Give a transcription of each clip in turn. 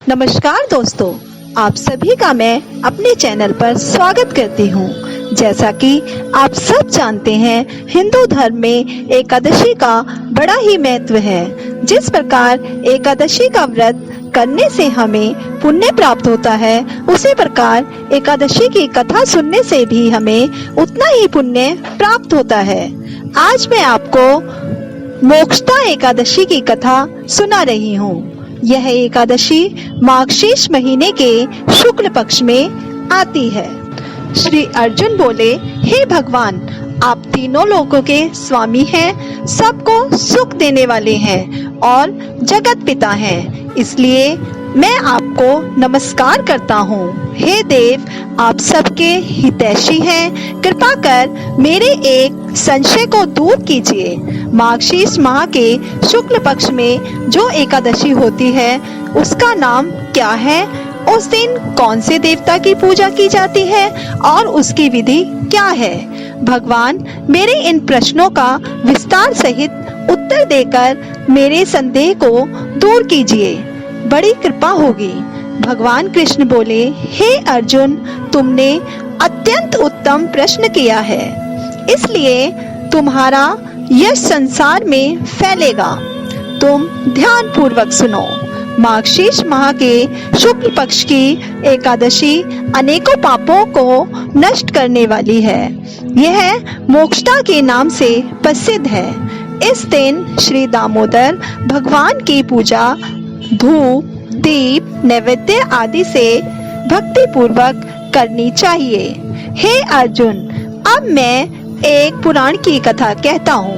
नमस्कार दोस्तों, आप सभी का मैं अपने चैनल पर स्वागत करती हूँ। जैसा कि आप सब जानते हैं, हिंदू धर्म में एकादशी का बड़ा ही महत्व है। जिस प्रकार एकादशी का व्रत करने से हमें पुण्य प्राप्त होता है, उसी प्रकार एकादशी की कथा सुनने से भी हमें उतना ही पुण्य प्राप्त होता है। आज मैं आपको मोक्षदा एकादशी की कथा सुना रही हूँ। यह एकादशी माघशीर्ष महीने के शुक्ल पक्ष में आती है। श्री अर्जुन बोले, हे भगवान, आप तीनों लोकों के स्वामी हैं, सबको सुख देने वाले हैं और जगत पिता हैं, इसलिए मैं आपको नमस्कार करता हूँ। हे देव, आप सबके हितैषी हैं, कृपा कर मेरे एक संशय को दूर कीजिए। माघशीर्ष माह के शुक्ल पक्ष में जो एकादशी होती है, उसका नाम क्या है? उस दिन कौन से देवता की पूजा की जाती है और उसकी विधि क्या है? भगवान, मेरे इन प्रश्नों का विस्तार सहित उत्तर देकर मेरे संदेह को दूर कीजिए, बड़ी कृपा होगी। भगवान कृष्ण बोले, हे अर्जुन, तुमने अत्यंत उत्तम प्रश्न किया है, इसलिए तुम्हारा यश संसार में फैलेगा। तुम ध्यान पूर्वक सुनो। माघशीर्ष माह के शुक्ल पक्ष की एकादशी अनेकों पापों को नष्ट करने वाली है। यह मोक्षदा के नाम से प्रसिद्ध है। इस दिन श्री दामोदर भगवान की पूजा धूप, दीप, नैवेद्य आदि से भक्ति पूर्वक करनी चाहिए। हे अर्जुन, अब मैं एक पुराण की कथा कहता हूँ।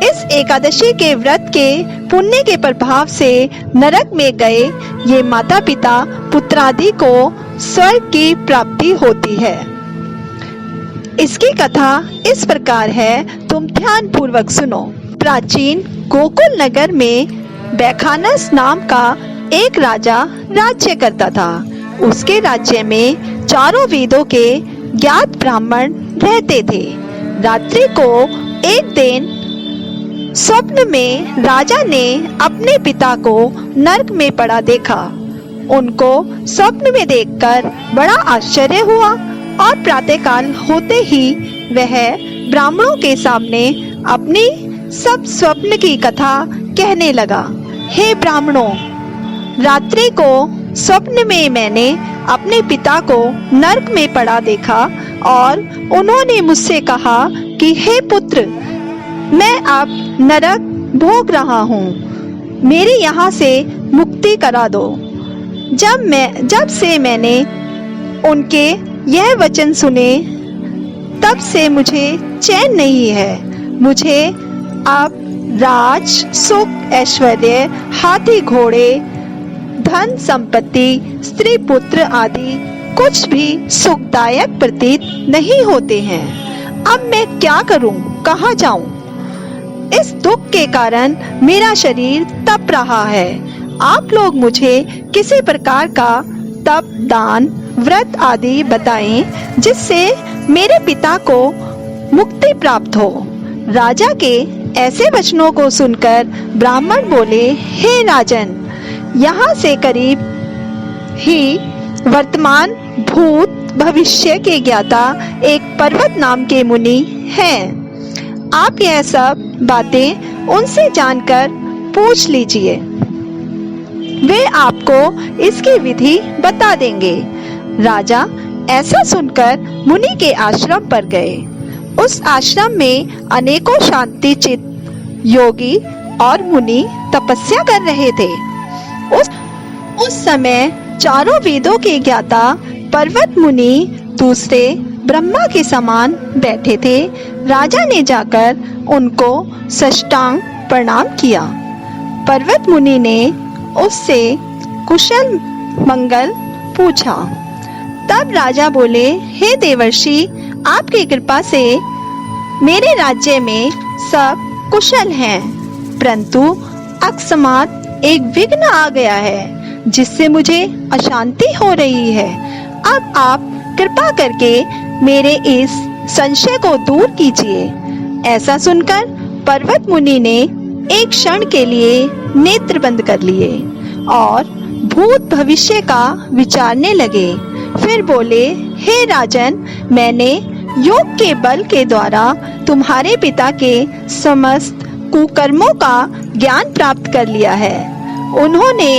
इस एकादशी के व्रत के पुण्य के प्रभाव से नरक में गए ये माता पिता पुत्रादि को स्वर्ग की प्राप्ति होती है। इसकी कथा इस प्रकार है, तुम ध्यान पूर्वक सुनो। प्राचीन गोकुल नगर में बैखानस नाम का एक राजा राज्य करता था। उसके राज्य में चारों वेदों के ज्ञात ब्राह्मण रहते थे। रात्रि को एक दिन स्वप्न में राजा ने अपने पिता को नरक में पड़ा देखा। उनको स्वप्न में देखकर बड़ा आश्चर्य हुआ और प्रातःकाल होते ही वह ब्राह्मणों के सामने अपनी सब स्वप्न की कथा कहने लगा। हे ब्राह्मणों, रात्रि को स्वप्न में मैंने अपने पिता को नरक में पड़ा देखा और उन्होंने मुझसे कहा कि हे पुत्र, मैं अब नरक भोग रहा हूँ, मेरी यहाँ से मुक्ति करा दो। जब से मैंने उनके यह वचन सुने, तब से मुझे चैन नहीं है। मुझे अब राज, सुख, ऐश्वर्य, हाथी घोड़े, धन संपत्ति, स्त्री पुत्र आदि कुछ भी सुखदायक प्रतीत नहीं होते हैं। अब मैं क्या करूं, कहाँ जाऊं? इस दुख के कारण मेरा शरीर तप रहा है। आप लोग मुझे किसी प्रकार का तप, दान, व्रत आदि बताएं, जिससे मेरे पिता को मुक्ति प्राप्त हो। राजा के ऐसे वचनों को सुनकर ब्राह्मण बोले, हे राजन, यहाँ से करीब ही वर्तमान, भूत, भविष्य के ज्ञाता एक पर्वत नाम के मुनि हैं। आप यह सब बातें उनसे जानकर पूछ लीजिए, वे आपको इसकी विधि बता देंगे। राजा ऐसा सुनकर मुनि के आश्रम पर गए। उस आश्रम में अनेकों शांति चित्त योगी और मुनि तपस्या कर रहे थे। उस समय चारों वेदों के ज्ञाता पर्वत मुनि दूसरे ब्रह्मा के समान बैठे थे। राजा ने जाकर उनको साष्टांग प्रणाम किया। पर्वत मुनि ने उससे कुशल मंगल पूछा। तब राजा बोले, हे देवर्षि, आपकी कृपा से मेरे राज्य में सब कुशल हैं, परंतु अकस्मात एक विघ्न आ गया है, जिससे मुझे अशांति हो रही है। अब आप कृपा करके मेरे इस संशय को दूर कीजिए। ऐसा सुनकर पर्वत मुनि ने एक क्षण के लिए नेत्र बंद कर लिए और भूत भविष्य का विचारने लगे। फिर बोले, हे राजन, मैंने योग के बल के द्वारा तुम्हारे पिता के समस्त कुकर्मों का ज्ञान प्राप्त कर लिया है। उन्होंने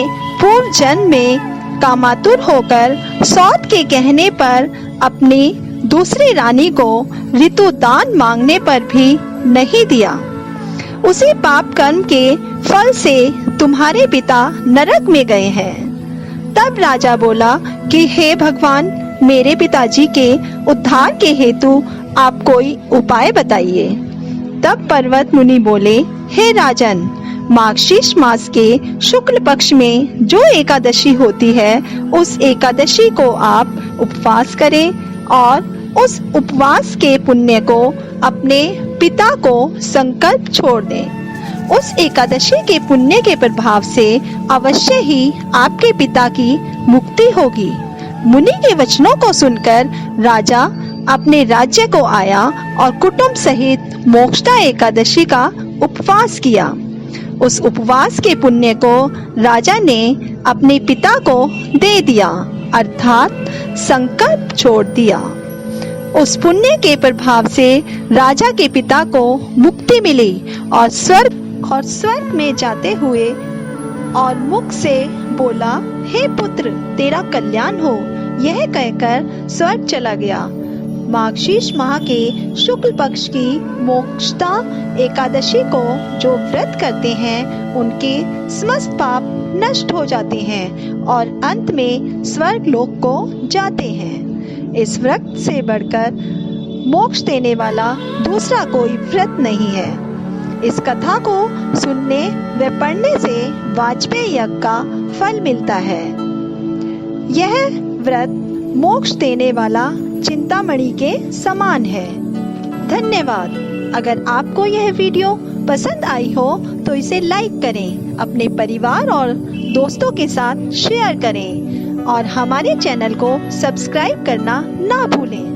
पूर्व जन्म में कामातुर होकर सौत के कहने पर अपनी दूसरी रानी को ऋतुदान मांगने पर भी नहीं दिया। उसी पाप कर्म के फल से तुम्हारे पिता नरक में गए हैं। तब राजा बोला कि हे भगवान, मेरे पिताजी के उद्धार के हेतु आप कोई उपाय बताइए। तब पर्वत मुनि बोले, हे राजन, मार्गशीर्ष मास के शुक्ल पक्ष में जो एकादशी होती है, उस एकादशी को आप उपवास करें और उस उपवास के पुण्य को अपने पिता को संकल्प छोड़ दें। उस एकादशी के पुण्य के प्रभाव से अवश्य ही आपके पिता की मुक्ति होगी। मुनि के वचनों को सुनकर राजा अपने राज्य को आया और कुटुंब सहित मोक्षदा एकादशी का उपवास किया। उस उपवास के पुण्य को राजा ने अपने पिता को दे दिया, अर्थात संकल्प छोड़ दिया। उस पुण्य के प्रभाव से राजा के पिता को मुक्ति मिली और स्वर्ग में जाते हुए और मुख से बोला, हे पुत्र, तेरा कल्याण हो। यह कहकर स्वर्ग चला गया। मार्गशीर्ष माह के शुक्ल पक्ष की मोक्षदा एकादशी को जो व्रत करते हैं, उनके समस्त पाप नष्ट हो जाते हैं और अंत में स्वर्ग लोक को जाते हैं। इस व्रत से बढ़कर मोक्ष देने वाला दूसरा कोई व्रत नहीं है। इस कथा को सुनने व पढ़ने से वाजपेयी यज्ञ का फल मिलता है। यह व्रत मोक्ष देने वाला चिंतामणि के समान है। धन्यवाद। अगर आपको यह वीडियो पसंद आई हो तो इसे लाइक करें, अपने परिवार और दोस्तों के साथ शेयर करें और हमारे चैनल को सब्सक्राइब करना ना भूलें।